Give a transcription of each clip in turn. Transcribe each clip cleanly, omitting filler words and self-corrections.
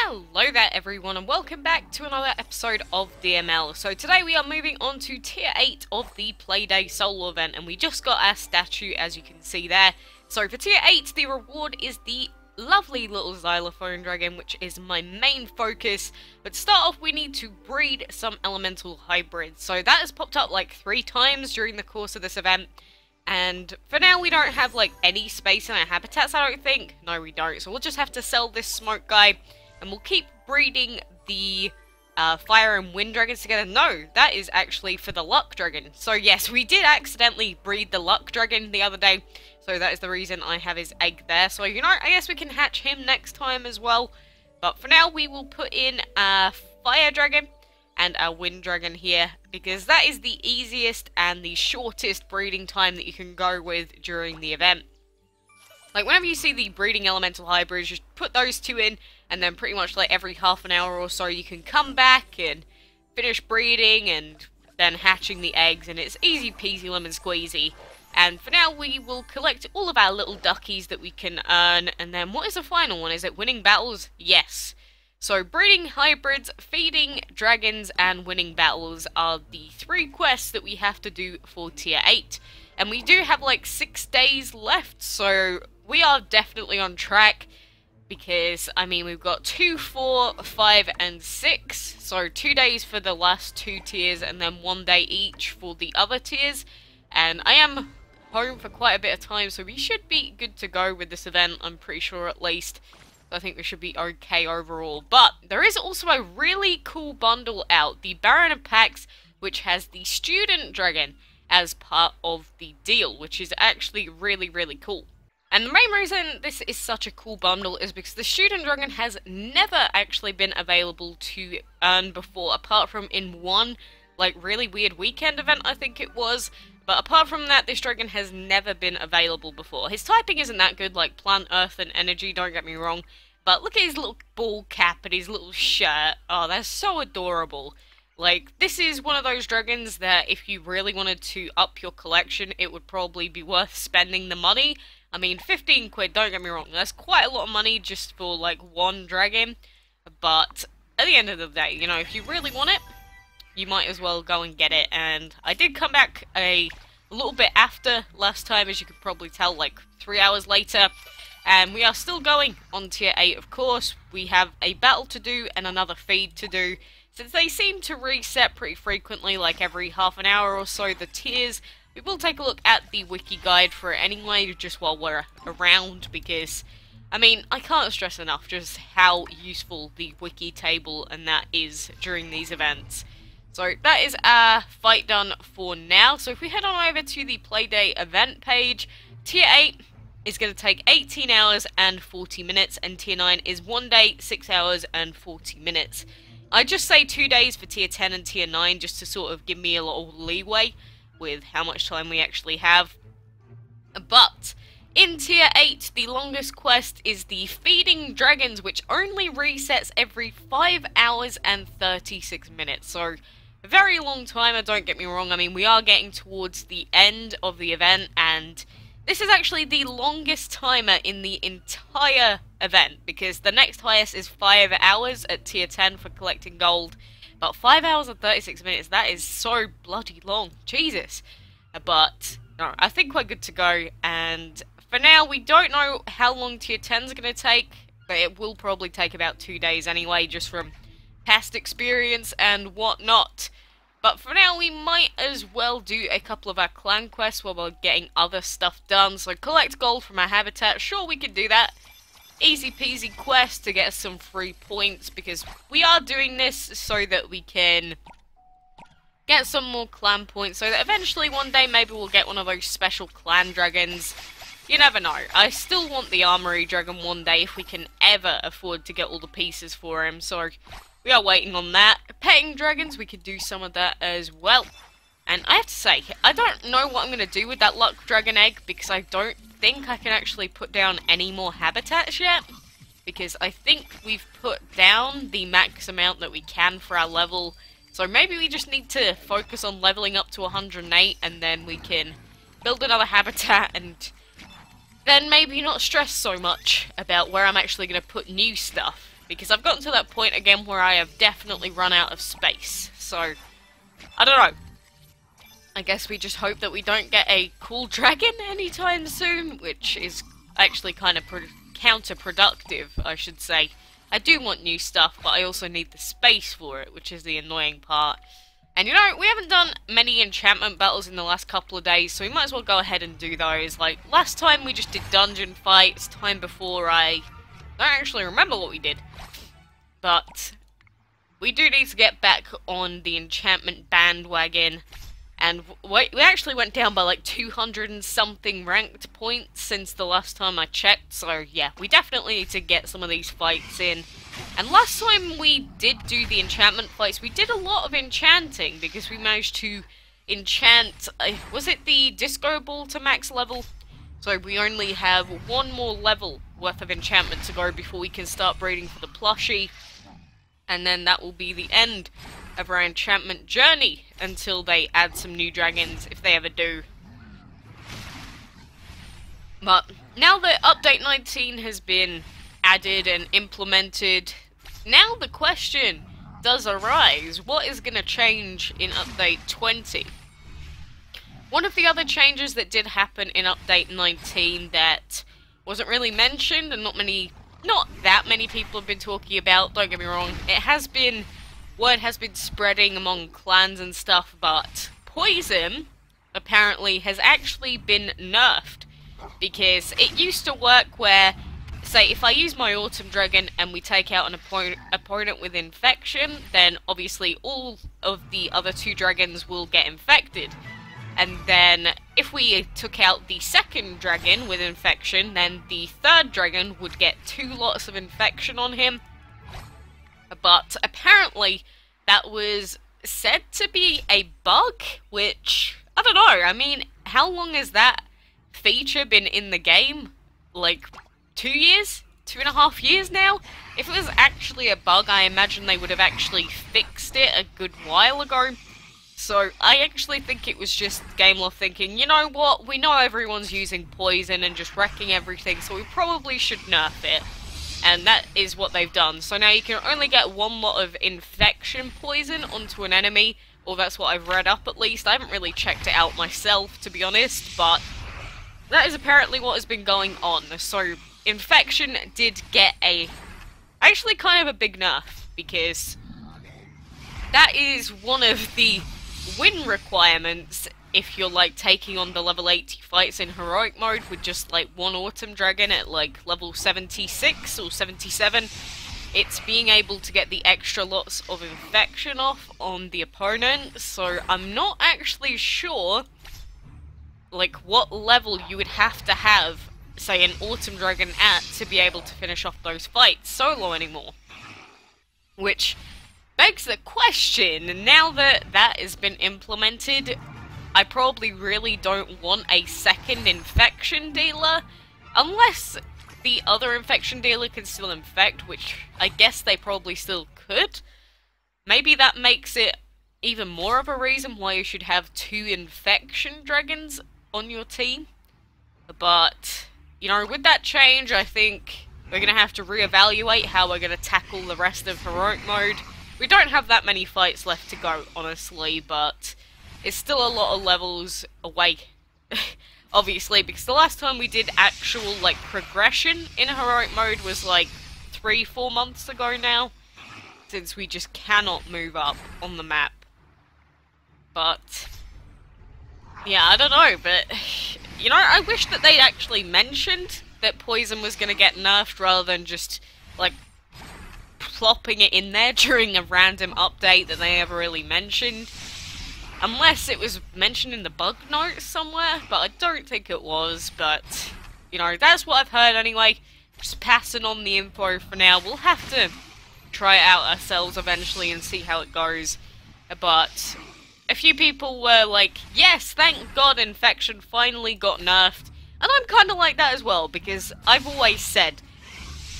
Hello there everyone and welcome back to another episode of DML. So today we are moving on to tier 8 of the Playday solo event and we just got our statue as you can see there. So for tier 8 the reward is the lovely little Xylophone dragon, which is my main focus. But to start off we need to breed some elemental hybrids. So that has popped up like 3 times during the course of this event. And for now we don't have like any space in our habitats, I don't think. No, we don't. So we'll just have to sell this smoke guy. And we'll keep breeding the fire and wind dragons together. No, that is actually for the luck dragon. So yes, we did accidentally breed the luck dragon the other day. So that is the reason I have his egg there. So, you know, I guess we can hatch him next time as well. But for now, we will put in a fire dragon and a wind dragon here. Because that is the easiest and the shortest breeding time that you can go with during the event. Like, whenever you see the breeding elemental hybrids, just put those 2 in, and then pretty much like every half an hour or so you can come back and finish breeding and then hatching the eggs, and it's easy peasy lemon squeezy. And for now we will collect all of our little duckies that we can earn, and then what is the final one? Is it winning battles? Yes. So breeding hybrids, feeding dragons, and winning battles are the 3 quests that we have to do for tier 8. And we do have like 6 days left, so we are definitely on track. Because, I mean, we've got 2, 4, 5, and 6. So 2 days for the last 2 tiers and then 1 day each for the other tiers. And I am home for quite a bit of time, so we should be good to go with this event, I'm pretty sure at least. I think we should be okay overall. But there is also a really cool bundle out, the Baron of Pax, which has the Student Dragon as part of the deal, which is actually really, really cool. And the main reason this is such a cool bundle is because the Student Dragon has never actually been available to earn before, apart from in one, like, really weird weekend event, I think it was. But apart from that, this dragon has never been available before. His typing isn't that good, like plant, earth, and energy, don't get me wrong. But look at his little ball cap and his little shirt. Oh, that's so adorable. Like, this is one of those dragons that if you really wanted to up your collection, it would probably be worth spending the money. I mean, 15 quid, don't get me wrong, that's quite a lot of money just for, like, one dragon. But at the end of the day, you know, if you really want it, you might as well go and get it. And I did come back a little bit after last time, as you could probably tell, like 3 hours later. And we are still going on tier 8, of course. We have a battle to do and another feed to do. Since they seem to reset pretty frequently, like every half an hour or so, the tiers, we will take a look at the wiki guide for it anyway, just while we're around, because, I mean, I can't stress enough just how useful the wiki table and that is during these events. So that is our fight done for now. So if we head on over to the Playday event page, tier 8 is going to take 18 hours and 40 minutes, and tier 9 is 1 day, 6 hours and 40 minutes. I just say 2 days for tier 10 and tier 9 just to sort of give me a little leeway with how much time we actually have. But in tier 8, the longest quest is the Feeding Dragons, which only resets every 5 hours and 36 minutes. So a very long timer, don't get me wrong. I mean, we are getting towards the end of the event, and this is actually the longest timer in the entire event, because the next highest is 5 hours at tier 10 for collecting gold. But 5 hours and 36 minutes, that is so bloody long. Jesus. But, no, I think we're good to go. And for now, we don't know how long tier 10 is going to take, but it will probably take about 2 days anyway, just from past experience and whatnot. But for now, we might as well do a couple of our clan quests while we're getting other stuff done. So collect gold from our habitat. Sure, we can do that. Easy peasy quest to get us some free points, because we are doing this so that we can get some more clan points, so that eventually one day maybe we'll get one of those special clan dragons. You never know. I still want the armory dragon one day if we can ever afford to get all the pieces for him, so we are waiting on that. Petting dragons, we could do some of that as well. And I have to say, I don't know what I'm going to do with that luck dragon egg, because I don't think I can actually put down any more habitats yet. Because I think we've put down the max amount that we can for our level. So maybe we just need to focus on leveling up to 108, and then we can build another habitat and then maybe not stress so much about where I'm actually going to put new stuff. because I've gotten to that point again where I have definitely run out of space. So, I don't know. I guess we just hope that we don't get a cool dragon anytime soon, which is actually kind of counterproductive, I should say. I do want new stuff, but I also need the space for it, which is the annoying part. And you know, we haven't done many enchantment battles in the last couple of days, so we might as well go ahead and do those. Like, last time we just did dungeon fights, time before I don't actually remember what we did. But we do need to get back on the enchantment bandwagon. And we actually went down by like 200 and something ranked points since the last time I checked. So yeah, we definitely need to get some of these fights in. And last time we did do the enchantment fights, we did a lot of enchanting because we managed to enchant, was it the disco ball to max level? So we only have one more level worth of enchantment to go before we can start breeding for the plushie. And then that will be the end of our enchantment journey until they add some new dragons, if they ever do. But now that update 19 has been added and implemented, now the question does arise, what is going to change in update 20? One of the other changes that did happen in update 19 that wasn't really mentioned and not that many people have been talking about, don't get me wrong, word has been spreading among clans and stuff, but poison apparently has actually been nerfed, because it used to work where, say, if I use my Autumn Dragon and we take out an opponent with infection, then obviously all of the other two dragons will get infected. And then if we took out the second dragon with infection, then the third dragon would get 2 lots of infection on him. But apparently that was said to be a bug, which, I don't know, I mean, how long has that feature been in the game? Like, 2 years? 2.5 years now? If it was actually a bug, I imagine they would have actually fixed it a good while ago. So, I actually think it was just Gameloft thinking, you know what, we know everyone's using poison and just wrecking everything, so we probably should nerf it. And that is what they've done. So now you can only get 1 lot of infection poison onto an enemy, or that's what I've read up at least. I haven't really checked it out myself, to be honest, but that is apparently what has been going on. So, infection did get actually kind of a big nerf, because that is one of the win requirements if you're like taking on the level 80 fights in heroic mode with just like 1 Autumn Dragon at like level 76 or 77. It's being able to get the extra lots of infection off on the opponent, so I'm not actually sure like what level you would have to have, say, an Autumn Dragon at to be able to finish off those fights solo anymore. Which begs the question, now that that has been implemented, I probably really don't want a second infection dealer, unless the other infection dealer can still infect, which I guess they probably still could. Maybe that makes it even more of a reason why you should have 2 infection dragons on your team. But, you know, with that change, I think we're going to have to reevaluate how we're going to tackle the rest of heroic mode. We don't have that many fights left to go, honestly, but it's still a lot of levels away, obviously, because the last time we did actual, like, progression in heroic mode was, like, 3-4 months ago now, since we just cannot move up on the map. But, yeah, I don't know, but, you know, I wish that they'd actually mentioned that poison was going to get nerfed rather than just, like, plopping it in there during a random update that they never really mentioned. Unless it was mentioned in the bug notes somewhere, but I don't think it was, but, you know, that's what I've heard anyway. Just passing on the info for now. We'll have to try it out ourselves eventually and see how it goes. But a few people were like, yes, thank God infection finally got nerfed. And I'm kind of like that as well, because I've always said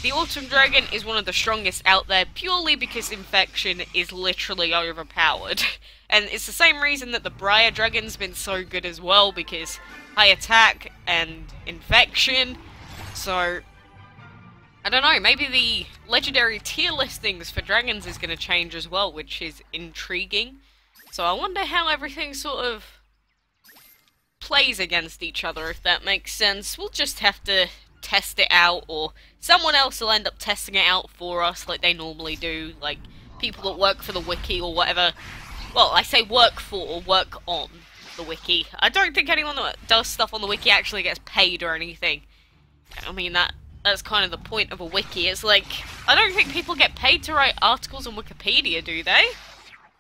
the Autumn Dragon is one of the strongest out there purely because infection is literally overpowered. And it's the same reason that the Briar Dragon's been so good as well, because high attack and infection. So, I don't know, maybe the legendary tier listings for dragons is going to change as well, which is intriguing. So I wonder how everything sort of plays against each other, if that makes sense. We'll just have to test it out, or someone else will end up testing it out for us like they normally do, like people that work for the wiki or whatever. Well, I say work for or work on the wiki. I don't think anyone that does stuff on the wiki actually gets paid or anything. I mean, that's kind of the point of a wiki. It's like, I don't think people get paid to write articles on Wikipedia, do they?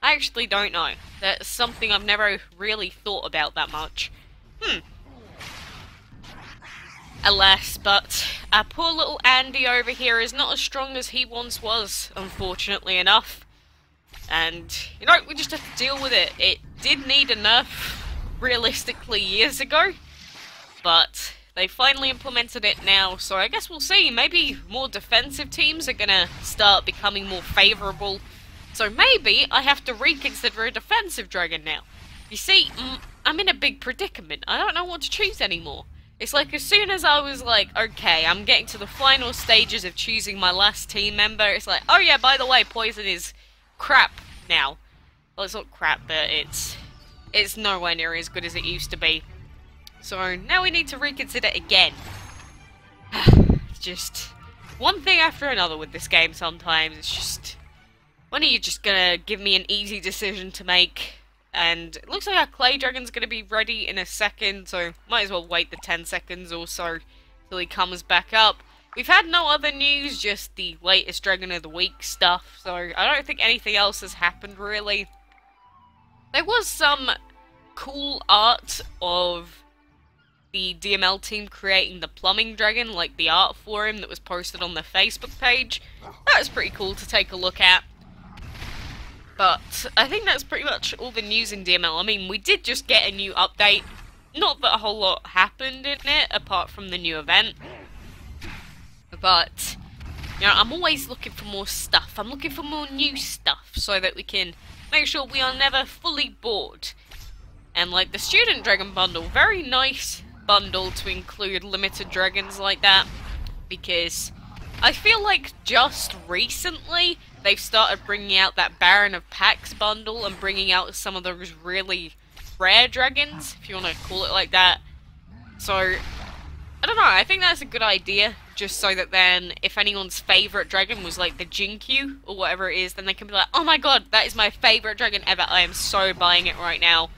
I actually don't know. That's something I've never really thought about that much. Alas, but our poor little Andy over here is not as strong as he once was, unfortunately enough. And, you know, we just have to deal with it. It did need a nerf, realistically, years ago. But they finally implemented it now, so I guess we'll see. Maybe more defensive teams are gonna start becoming more favourable. So maybe I have to reconsider a defensive dragon now. You see, I'm in a big predicament. I don't know what to choose anymore. It's like as soon as I was like, okay, I'm getting to the final stages of choosing my last team member, it's like, oh yeah, by the way, poison is crap now. Well, it's not crap, but it's nowhere near as good as it used to be. So now we need to reconsider again. It's just one thing after another with this game sometimes. It's just, when are you just gonna give me an easy decision to make? And it looks like our clay dragon's gonna be ready in a second, so might as well wait the 10 seconds or so till he comes back up. We've had no other news, just the latest Dragon of the Week stuff, so I don't think anything else has happened really. There was some cool art of the DML team creating the plumbing dragon, like the art for him that was posted on the Facebook page. That was pretty cool to take a look at. But I think that's pretty much all the news in DML. I mean, we did just get a new update. Not that a whole lot happened in it, apart from the new event. But, you know, I'm always looking for more stuff. I'm looking for more new stuff, so that we can make sure we are never fully bored. And like the Student Dragon bundle, very nice bundle to include limited dragons like that. Because I feel like just recently they've started bringing out that Baron of Pax bundle and bringing out some of those really rare dragons, if you want to call it like that. So, I don't know, I think that's a good idea, just so that then, if anyone's favourite dragon was like the Jinkyu, or whatever it is, then they can be like, oh my god, that is my favourite dragon ever, I am so buying it right now.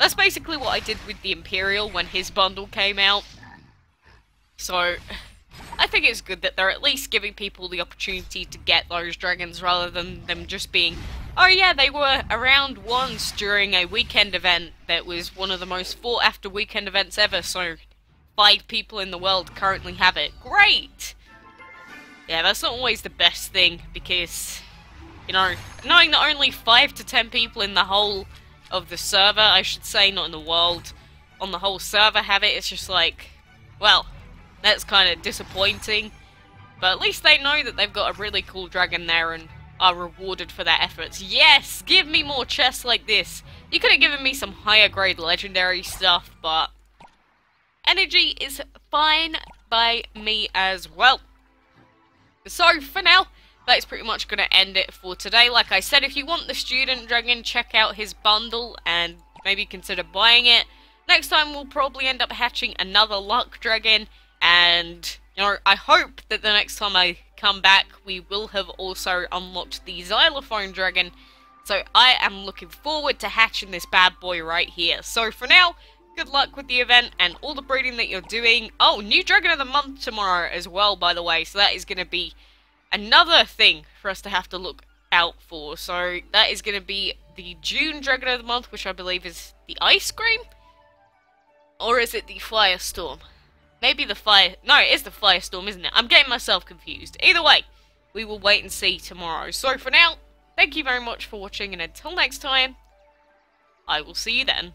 That's basically what I did with the Imperial when his bundle came out. So, I think it's good that they're at least giving people the opportunity to get those dragons rather than them just being, oh yeah, they were around once during a weekend event that was one of the most sought after weekend events ever, so 5 people in the world currently have it. Great! Yeah, that's not always the best thing, because, you know, knowing that only 5 to 10 people in the whole of the server, I should say, not in the world, on the whole server have it, it's just like, well, that's kind of disappointing. But at least they know that they've got a really cool dragon there and are rewarded for their efforts. Yes! Give me more chests like this! You could have given me some higher grade legendary stuff, but energy is fine by me as well. So, for now, that is pretty much going to end it for today. Like I said, if you want the Student Dragon, check out his bundle and maybe consider buying it. Next time, we'll probably end up hatching another Luck Dragon. And, you know, I hope that the next time I come back, we will have also unlocked the Xylophone Dragon. So I am looking forward to hatching this bad boy right here. So for now, good luck with the event and all the breeding that you're doing. Oh, new Dragon of the Month tomorrow as well, by the way. So that is going to be another thing for us to have to look out for. So that is going to be the June Dragon of the Month, which I believe is the Ice Cream? Or is it the Firestorm? Maybe the fire... No, it is the Firestorm, isn't it? I'm getting myself confused. Either way, we will wait and see tomorrow. So for now, thank you very much for watching, and until next time, I will see you then.